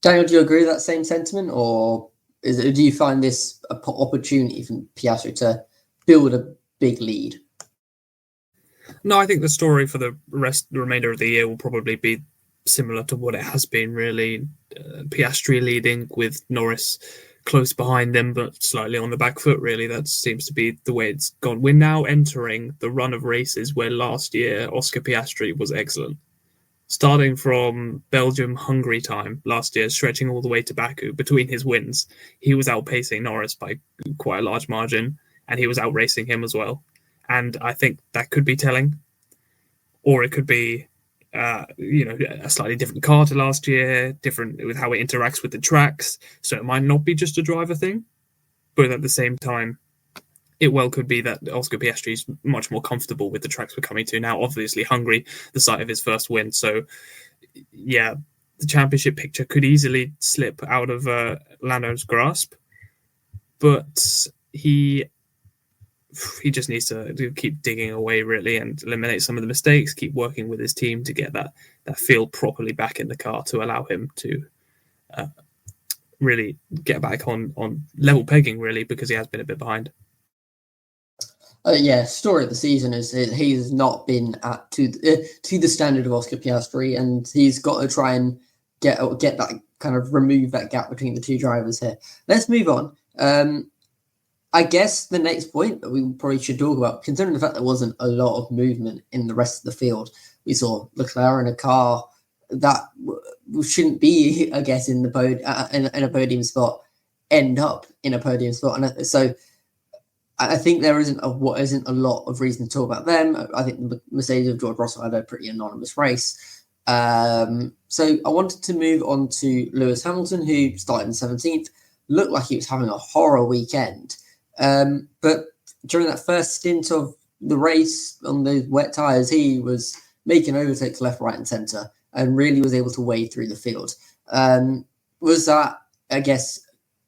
Daniel, do you agree with that same sentiment, or do you find this an opportunity for Piastri to build a big lead? No, I think the story for the remainder of the year will probably be similar to what it has been, really. Piastri leading with Norris close behind them, but slightly on the back foot, really. That seems to be the way it's gone. We're now entering the run of races where last year Oscar Piastri was excellent. Starting from Belgium, Hungary time last year, stretching all the way to Baku, between his wins, he was outpacing Norris by quite a large margin, and he was outracing him as well. And I think that could be telling. Or it could be, a slightly different car to last year, different with how it interacts with the tracks. So it might not be just a driver thing. But at the same time, it well could be that Oscar Piastri is much more comfortable with the tracks we're coming to now. Obviously, Hungary, the site of his first win. So, yeah, the championship picture could easily slip out of Lando's grasp. But he just needs to keep digging away, really, and eliminate some of the mistakes, keep working with his team to get that feel properly back in the car to allow him to really get back on level pegging, really, because he has been a bit behind. Story of the season is he's not been to the standard of Oscar Piastri, and he's got to try and get that kind of remove that gap between the two drivers here. Let's move on. I guess the next point that we probably should talk about, considering the fact there wasn't a lot of movement in the rest of the field, we saw Leclerc in a car that shouldn't be, I guess, in a podium spot, end up in a podium spot, and so I think there isn't a lot of reason to talk about them. I think the Mercedes of George Russell had a pretty anonymous race. So I wanted to move on to Lewis Hamilton, who started in 17th. Looked like he was having a horror weekend. But during that first stint of the race on the wet tyres, he was making overtakes left, right and centre and really was able to wade through the field. Was that, I guess,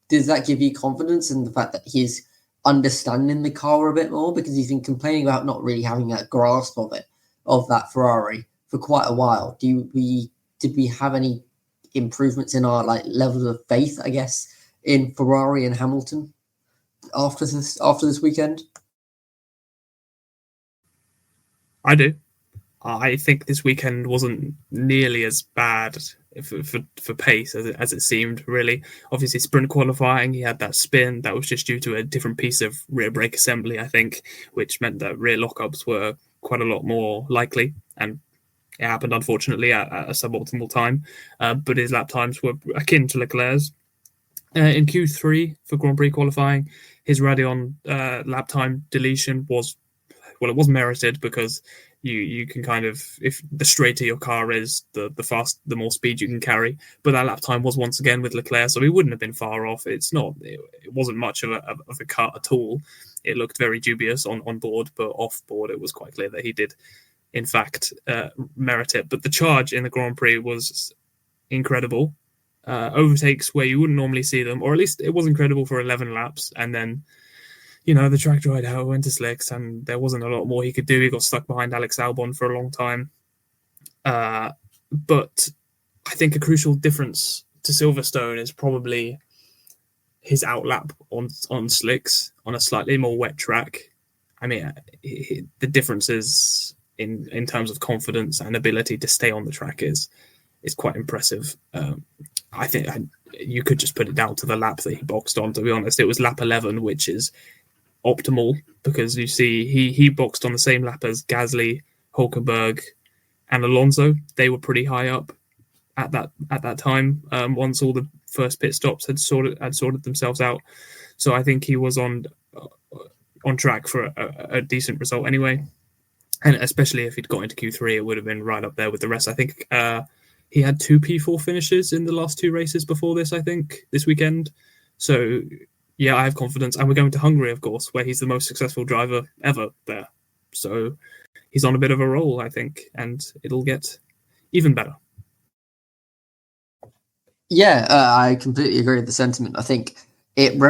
does that give you confidence in the fact that he's understanding the car a bit more, because he's been complaining about not really having that grasp of that Ferrari for quite a while? Did we have any improvements in our levels of faith, I guess, in Ferrari and Hamilton after this weekend? I do. I think this weekend wasn't nearly as bad for pace as it seemed, really. Obviously, sprint qualifying, he had that spin. That was just due to a different piece of rear brake assembly, I think, which meant that rear lockups were quite a lot more likely. And it happened, unfortunately, at a suboptimal time. But his lap times were akin to Leclerc's. In Q3 for Grand Prix qualifying, his Radeon lap time deletion was merited because you can kind of, if the straighter your car is, the more speed you can carry. But that lap time was once again with Leclerc, so he wouldn't have been far off. It wasn't much of a cut at all. It looked very dubious on board, but off board it was quite clear that he did, in fact, merit it. But the charge in the Grand Prix was incredible. Overtakes where you wouldn't normally see them, or at least it was incredible for 11 laps, and then the track dried out, went to slicks, and there wasn't a lot more he could do. He got stuck behind Alex Albon for a long time. But I think a crucial difference to Silverstone is probably his outlap on slicks on a slightly more wet track. I mean, the differences in terms of confidence and ability to stay on the track is quite impressive. I think you could just put it down to the lap that he boxed on, to be honest. It was lap 11, which is optimal because you see he boxed on the same lap as Gasly, Hulkenberg and Alonso. They were pretty high up at that time, once all the first pit stops had sorted themselves out. So I think he was on track for a decent result anyway, and especially if he'd got into Q3 it would have been right up there with the rest. I think he had 2 P4 finishes in the last 2 races before this, I think, this weekend. So yeah, I have confidence. And we're going to Hungary, of course, where he's the most successful driver ever there. So he's on a bit of a roll, I think, and it'll get even better. Yeah, I completely agree with the sentiment. I think it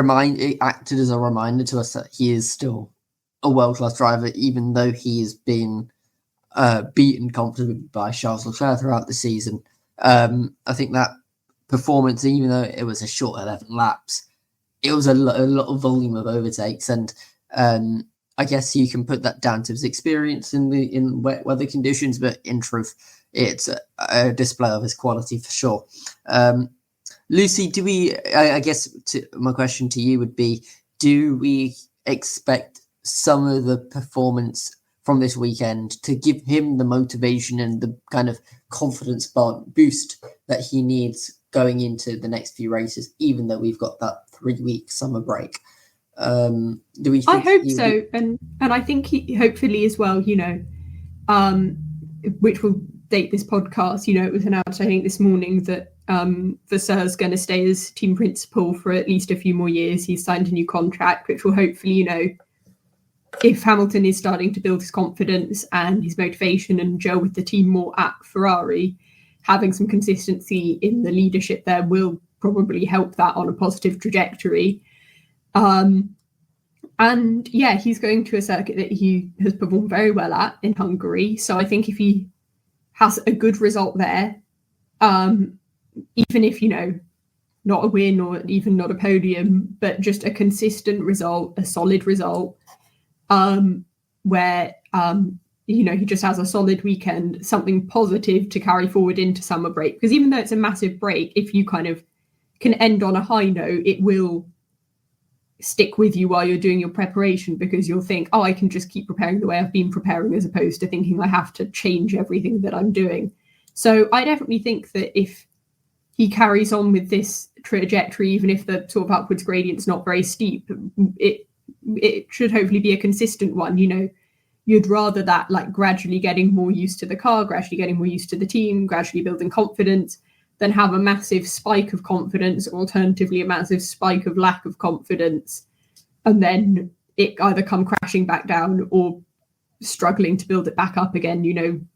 acted as a reminder to us that he is still a world-class driver, even though he has been beaten comfortably by Charles Leclerc throughout the season. I think that performance, even though it was a short 11 laps, it was a lot of volume of overtakes, and I guess you can put that down to his experience in wet weather conditions, but in truth, it's a display of his quality for sure. Lucy, my question to you would be, do we expect some of the performance from this weekend to give him the motivation and the kind of confidence boost that he needs going into the next few races, even though we've got that 3-week summer break? Do we? I hope so, and I think he hopefully as well. Which will date this podcast. It was announced, I think, this morning that Vasseur is going to stay as team principal for at least a few more years. He's signed a new contract, which will hopefully, if Hamilton is starting to build his confidence and his motivation and gel with the team more at Ferrari, having some consistency in the leadership there will probably help that on a positive trajectory. And yeah, he's going to a circuit that he has performed very well at in Hungary. So I think if he has a good result there, even if, not a win or even not a podium, but just a consistent result, a solid result, where, he just has a solid weekend, something positive to carry forward into summer break. Because even though it's a massive break, if you kind of can end on a high note, it will stick with you while you're doing your preparation, because you'll think, I can just keep preparing the way I've been preparing, as opposed to thinking I have to change everything that I'm doing. So I definitely think that if he carries on with this trajectory, even if the sort of upwards gradient's not very steep, it should hopefully be a consistent one. You'd rather that, like, gradually getting more used to the car, gradually getting more used to the team, gradually building confidence, than have a massive spike of confidence, or alternatively a massive spike of lack of confidence, and then it either come crashing back down or struggling to build it back up again.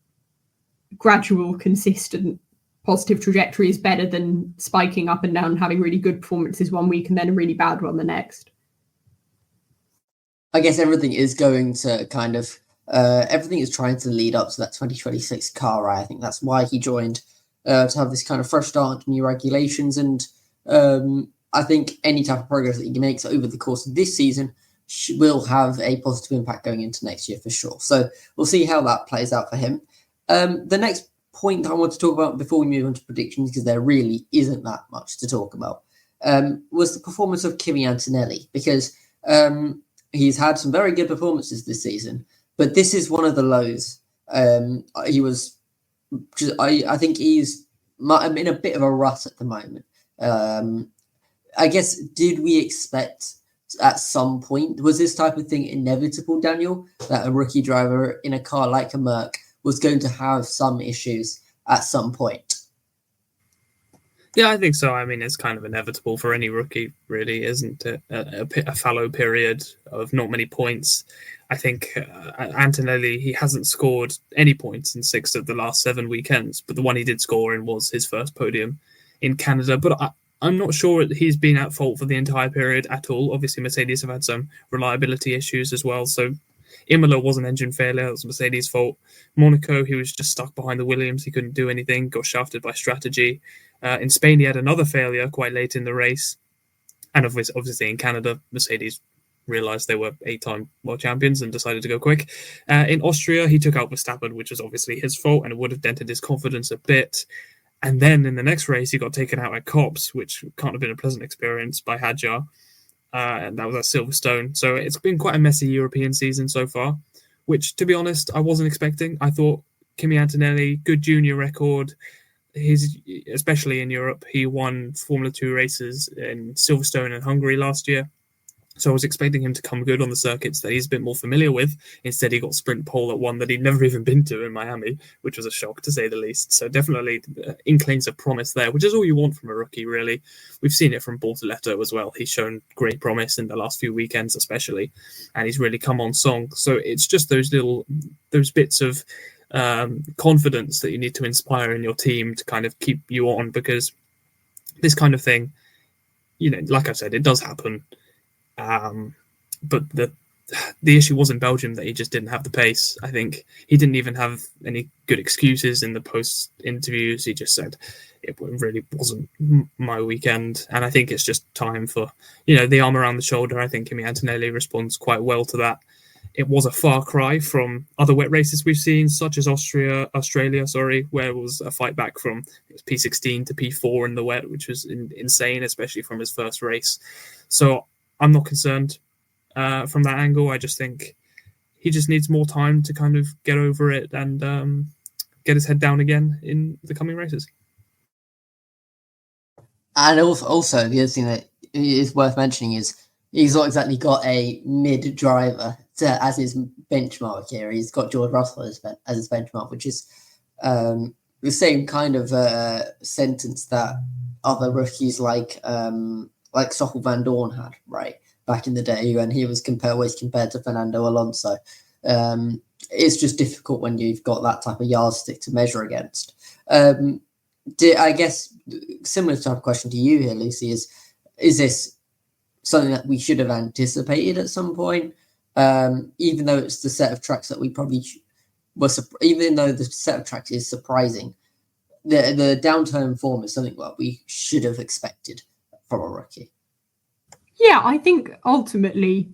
Gradual, consistent, positive trajectory is better than spiking up and down, having really good performances one week and then a really bad one the next. I guess everything is going to kind of, everything is trying to lead up to that 2026 car, right? I think that's why he joined, to have this kind of fresh start, new regulations. And I think any type of progress that he makes over the course of this season will have a positive impact going into next year for sure. So we'll see how that plays out for him. The next point that I want to talk about before we move on to predictions, because there really isn't that much to talk about, was the performance of Kimi Antonelli, because he's had some very good performances this season, but this is one of the lows. He was, I think he's in a bit of a rut at the moment. I guess, did we expect at some point, was this type of thing inevitable, Daniel, that a rookie driver in a car like a Merc was going to have some issues at some point? Yeah, I think so. I mean, it's kind of inevitable for any rookie, really, isn't it? A fallow period of not many points. I think Antonelli, he hasn't scored any points in 6 of the last 7 weekends, but the one he did score in was his first podium in Canada. But I'm not sure he's been at fault for the entire period at all. Obviously, Mercedes have had some reliability issues as well. So Imola was an engine failure. It was Mercedes' fault. Monaco, he was just stuck behind the Williams. He couldn't do anything, got shafted by strategy. In Spain, he had another failure quite late in the race. And obviously in Canada, Mercedes realised they were 8-time world champions and decided to go quick. In Austria, he took out Verstappen, which was obviously his fault, and it would have dented his confidence a bit. And then in the next race, he got taken out at Copse, which can't have been a pleasant experience, by Hadjar. And that was at Silverstone. So it's been quite a messy European season so far, which, to be honest, I wasn't expecting. I thought Kimi Antonelli, good junior record. Especially in Europe, he won Formula 2 races in Silverstone and Hungary last year. So I was expecting him to come good on the circuits that he's a bit more familiar with. Instead, he got sprint pole at one that he'd never even been to in Miami, which was a shock, to say the least. So definitely inklings of promise there, which is all you want from a rookie, really. We've seen it from Bortoletto as well. He's shown great promise in the last few weekends, especially, and he's really come on song. So it's just those bits of confidence that you need to inspire in your team to kind of keep you on, because this kind of thing, like I said, it does happen. But the issue was in Belgium that he just didn't have the pace. I think he didn't even have any good excuses in the post interviews. He just said it really wasn't my weekend. And I think it's just time for, the arm around the shoulder. I think Kimi Antonelli responds quite well to that. It was a far cry from other wet races we've seen, such as Australia, where it was a fight back from P16 to P4 in the wet, which was insane, especially from his first race. So I'm not concerned from that angle. I just think he just needs more time to kind of get over it and get his head down again in the coming races. And also the other thing that is worth mentioning is he's not exactly got a mid driver as his benchmark here. He's got George Russell as his benchmark, which is the same kind of sentence that other rookies like Stoffel Van Dorn had, right, back in the day when he was always compared to Fernando Alonso. It's just difficult when you've got that type of yardstick to measure against. I guess similar type of question to you here, Lucy, is this something that we should have anticipated at some point? Even though it's the set of tracks that we probably even though the set of tracks is surprising, the downturn in form is something that we should have expected from a rookie. Yeah, I think ultimately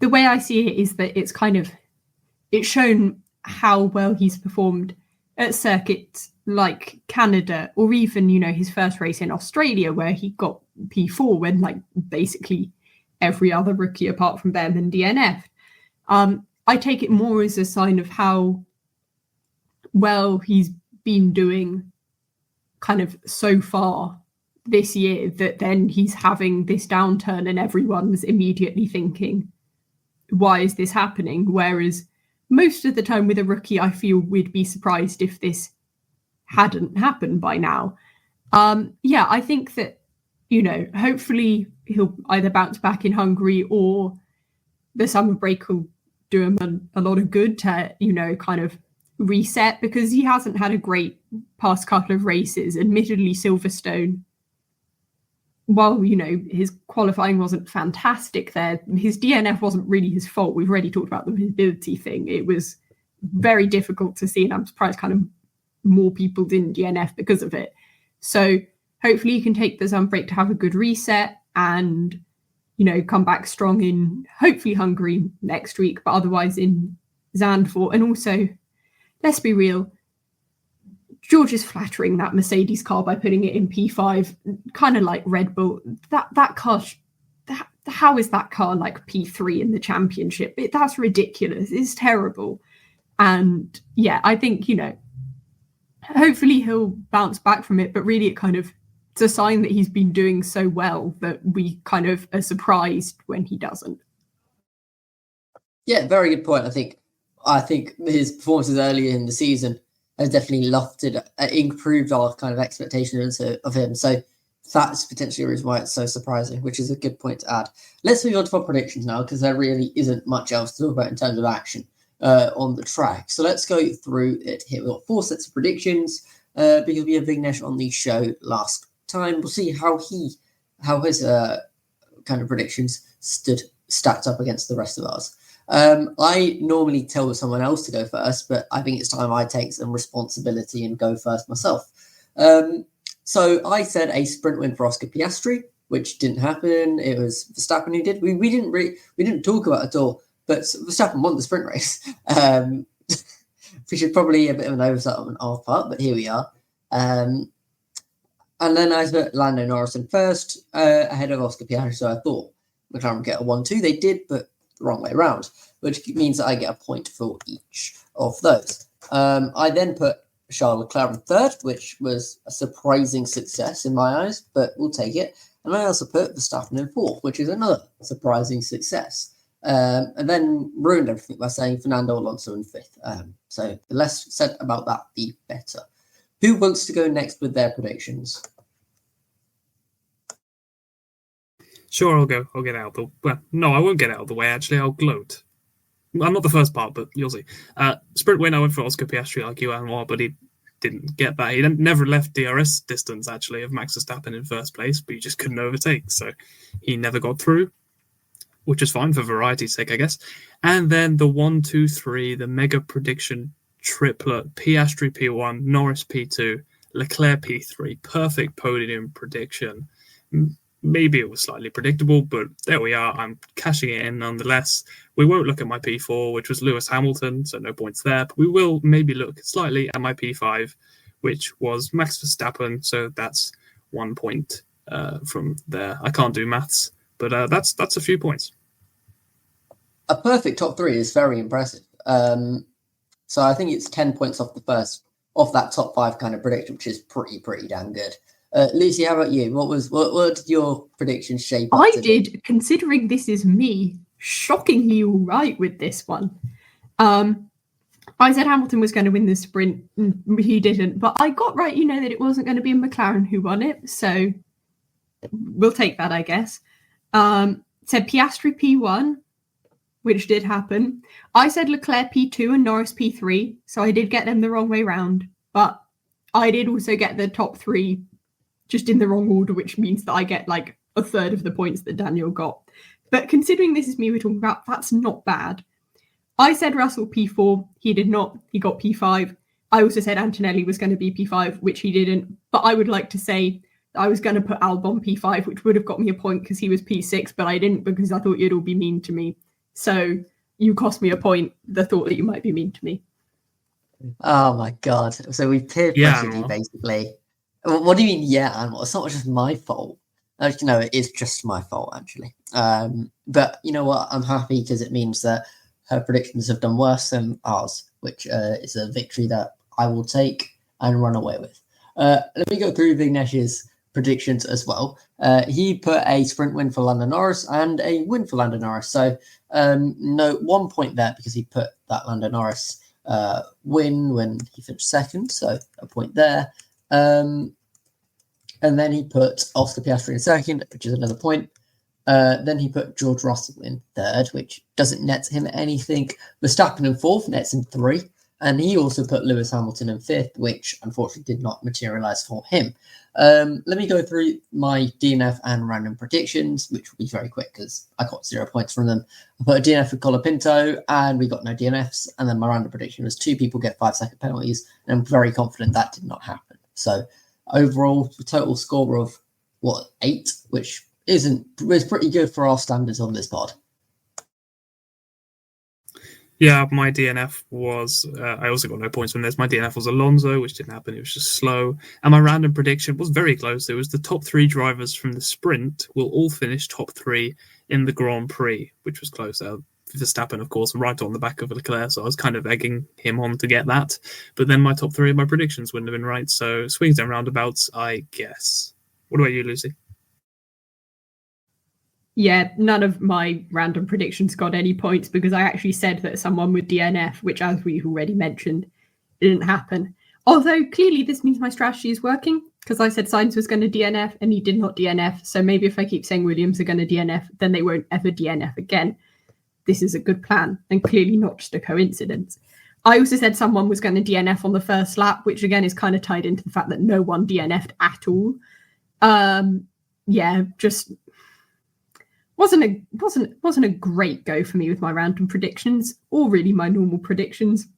the way I see it is that it's shown how well he's performed at circuits like Canada, or even, his first race in Australia where he got P4 when basically every other rookie apart from them and DNF. I take it more as a sign of how well he's been doing kind of so far this year, that then he's having this downturn and everyone's immediately thinking, why is this happening? Whereas most of the time with a rookie, I feel we'd be surprised if this hadn't happened by now. I think that, hopefully he'll either bounce back in Hungary or the summer break will do him a lot of good to, kind of reset, because he hasn't had a great past couple of races. Admittedly, Silverstone, while, his qualifying wasn't fantastic there, his DNF wasn't really his fault. We've already talked about the visibility thing. It was very difficult to see, and I'm surprised kind of more people didn't DNF because of it. So hopefully you can take the summer break to have a good reset and, come back strong in hopefully Hungary next week, but otherwise in Zandvoort. And also, let's be real, George is flattering that Mercedes car by putting it in P5, kind of like Red Bull. That car, how is that car like P3 in the championship? That's ridiculous. It's terrible. And yeah, I think, hopefully he'll bounce back from it, but really it's a sign that he's been doing so well that we kind of are surprised when he doesn't. Yeah, very good point. I think his performances earlier in the season has definitely improved our kind of expectations of him. So that's potentially a reason why it's so surprising, which is a good point to add. Let's move on to our predictions now, because there really isn't much else to talk about in terms of action on the track. So let's go through it here. We've got 4 sets of predictions because we had Vignesh on the show last time. We'll see how his kind of predictions stacked up against the rest of ours. I normally tell someone else to go first, but I think it's time I take some responsibility and go first myself. So I said a sprint win for Oscar Piastri, which didn't happen. It was Verstappen who did. We didn't talk about it at all, but Verstappen won the sprint race, which is probably a bit of an oversight on our part, but here we are. And then I put Lando Norris in first, ahead of Oscar Piastri, so I thought McLaren would get a 1-2. They did, but the wrong way around, which means that I get a point for each of those. I then put Charles Leclerc in third, which was a surprising success in my eyes, but we'll take it. And I also put Verstappen in fourth, which is another surprising success. And then ruined everything by saying Fernando Alonso in fifth. So the less said about that, the better. Who wants to go next with their predictions? Sure, I'll go. I'll get out the... Well, no, I won't get out of the way, actually. I'll gloat. I'm not the first part, but you'll see. Sprint win, I went for Oscar Piastri like you, Anwar, but he didn't get that. He never left DRS distance, actually, of Max Verstappen in first place, but he just couldn't overtake, so he never got through, which is fine for variety's sake, I guess. And then the 1, 2, 3, the mega prediction triplet, Piastri P1, Norris P2, Leclerc P3, perfect podium prediction. Maybe it was slightly predictable, but there we are. I'm cashing it in nonetheless. We won't look at my P4, which was Lewis Hamilton, so no points there. But we will maybe look slightly at my P5, which was Max Verstappen, so that's 1 point from there. I can't do maths, but that's a few points. A perfect top 3 is very impressive. So I think it's 10 points off that top 5 kind of prediction, which is pretty damn good. Lucy, how about you? What did your predictions shape up I to did, considering this is me, shockingly all right with this one. I said Hamilton was going to win the sprint, he didn't, but I got right, that it wasn't going to be a McLaren who won it, so we'll take that, I guess. Said Piastri P1, which did happen. I said Leclerc P2 and Norris P3, so I did get them the wrong way round, but I did also get the top 3 just in the wrong order, which means that I get like a third of the points that Daniel got. But considering this is me we're talking about, that's not bad. I said Russell P4. He did not. He got P5. I also said Antonelli was going to be P5, which he didn't. But I would like to say I was going to put Albon P5, which would have got me a point because he was P6, but I didn't because I thought you'd all be mean to me. So you cost me a point, the thought that you might be mean to me. Oh my God. So we peer pressured you, basically. What do you mean, yeah, Anwar? It's not just my fault. No, it is just my fault, actually. But you know what? I'm happy because it means that her predictions have done worse than ours, which is a victory that I will take and run away with. Let me go through Vignesh's predictions as well. He put a sprint win for Lando Norris and a win for Lando Norris. So no 1 point there because he put that Lando Norris win when he finished second. So a point there. And then he put Oscar Piastri in second, which is another point. Then he put George Russell in third, which doesn't net him anything. Verstappen in fourth, nets him 3. And he also put Lewis Hamilton in fifth, which unfortunately did not materialise for him. Let me go through my DNF and random predictions, which will be very quick because I got 0 points from them. I put a DNF for Colapinto, and we got no DNFs. And then my random prediction was 2 people get 5-second penalties, and I'm very confident that did not happen. So overall, the total score of 8, which is pretty good for our standards on this pod. Yeah, my DNF was, I also got no points from this. My DNF was Alonso, which didn't happen. It was just slow. And my random prediction was very close. It was the top 3 drivers from the sprint will all finish top 3 in the Grand Prix, which was close. Verstappen, of course, right on the back of Leclerc, so I was kind of egging him on to get that. But then my top 3 of my predictions wouldn't have been right. So swings and roundabouts, I guess. What about you, Lucy? Yeah, none of my random predictions got any points because I actually said that someone would DNF, which, as we've already mentioned, didn't happen. Although, clearly this means my strategy is working because I said Sainz was going to DNF and he did not DNF. So maybe if I keep saying Williams are going to DNF, then they won't ever DNF again. This is a good plan and clearly not just a coincidence. I also said someone was going to DNF on the first lap, which again is kind of tied into the fact that no one DNF'd at all. Just wasn't a great go for me with my random predictions or really my normal predictions,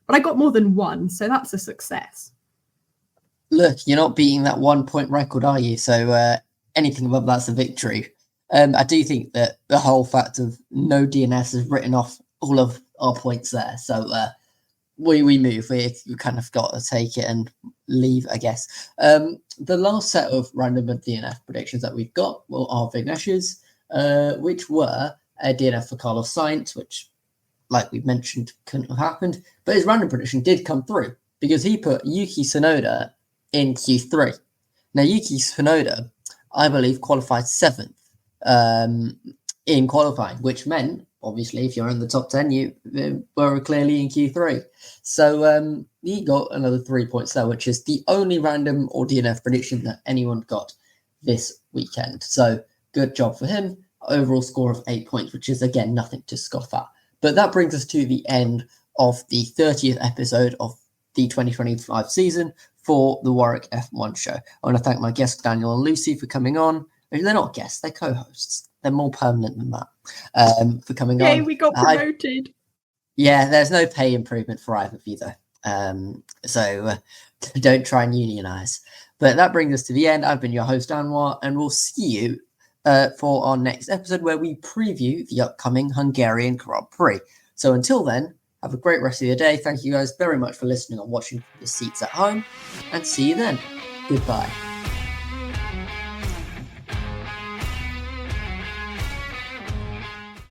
but I got more than one, so that's a success. Look, you're not beating that 1 point record, are you? So anything above that's a victory. I do think that the whole fact of no DNS has written off all of our points there. So we move. We kind of got to take it and leave, I guess. The last set of random DNF predictions that we've got are Vignesh's, which were a DNF for Carlos Sainz, which, like we mentioned, couldn't have happened. But his random prediction did come through because he put Yuki Tsunoda in Q3. Now, Yuki Tsunoda, I believe, qualified 7th in qualifying, which meant, obviously, if you're in the top 10, you were clearly in Q3. So he got another 3 points there, which is the only random or DNF prediction that anyone got this weekend. So good job for him. Overall score of 8 points, which is, again, nothing to scoff at. But that brings us to the end of the 30th episode of the 2025 season for the Warwick F1 show. I want to thank my guests, Daniel and Lucy, for coming on. They're not guests, they're co-hosts. They're more permanent than that, for coming on. Yay, we got promoted. There's no pay improvement for either of you, though. So don't try and unionize. But that brings us to the end. I've been your host, Anwar, and we'll see you for our next episode where we preview the upcoming Hungarian Grand Prix. So until then, have a great rest of your day. Thank you guys very much for listening and watching from the seats at home, and see you then. Goodbye.